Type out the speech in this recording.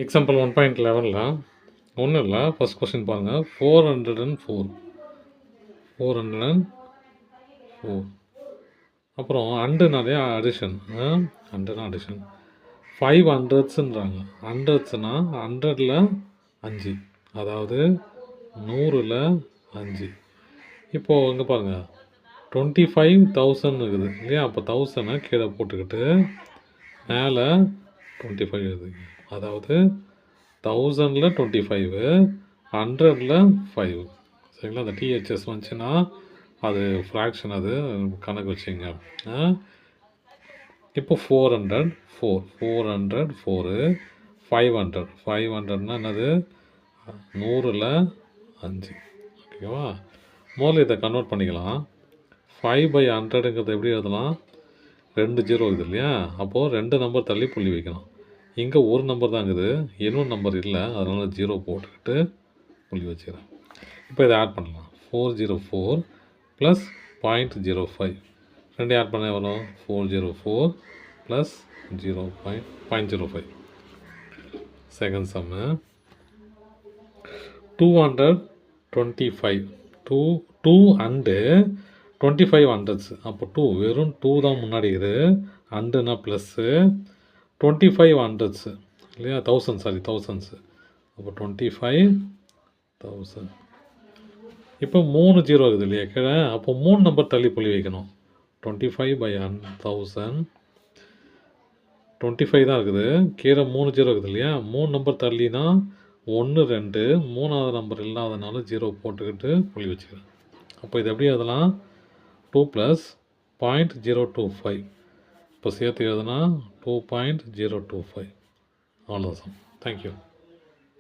Example 1.11ல் ஒன்றும் இல்லை. First question பாருங்கள். 404 404 அப்புறம் அண்டுனாலே அடிஷன். அண்டுனா அடிஷன் 5 ஹண்ட்ரட்ஸுன்றாங்க. ஹண்ட்ரட்ஸ்னா 100ல் 5, அதாவது 100ல் 5. இப்போது இங்கே பாருங்கள், 25,000 இருக்குது இல்லையா? அப்போ 1000 கீழே போட்டுக்கிட்டு மேலே 25 எழுதுங்க. அதாவது 1000ல் 25, 100ல் 5. சரிங்களா? அந்த டிஹெச்எஸ் வந்துச்சுன்னா அது ஃப்ராக்ஷன், அது கணக்கு வச்சுங்க. இப்போ 400 4 500 என்னது? 100ல் 5. ஓகேவா? முதல்ல இதை கன்வெர்ட் பண்ணிக்கலாம். 5/100ங்கிறது எப்படி எழுதலாம்? 2 0 இருக்குது இல்லையா? அப்போது 2 நம்பர் தள்ளி புள்ளி வைக்கணும். இங்கே ஒரு நம்பர் தான் இருக்குது, இன்னொரு நம்பர் இல்லை, அதனால் 0 போட்டுக்கிட்டு புள்ளி வச்சுக்கிறேன். இப்போ இதை ஆட் பண்ணலாம். 404 ப்ளஸ் 0.05 ரெண்டு ஆட் பண்ண எவ்வளோ? 404 plus 0.05. Second Jammu 225 2 and 25 hundreds. அப்போ 2 வெறும் 2 தான் முன்னாடி இருக்குது. அண்டுனா ப்ளஸ்ஸு 25 ஹண்ட்ரட்ஸு இல்லையா? தௌசண்ட்ஸு. அப்போ 25,000. இப்போ 3 0 இருக்குது இல்லையா கீழே? அப்போ 3 நம்பர் தள்ளி புள்ளி வைக்கணும். 25/1000 25 தான் இருக்குது. கீழே 3 0 இருக்குது இல்லையா? 3 நம்பர் தள்ளினா 1 2, 3வது நம்பர் இல்லாதனால 0 போட்டுக்கிட்டு புள்ளி வச்சுக்கிறேன். அப்போ இது எப்படி எழுதலாம்? 2 ப்ளஸ் 0.025. இப்போ சேர்த்து எழுதுனா 2.025. அவ்வளோதான். தேங்க்யூ.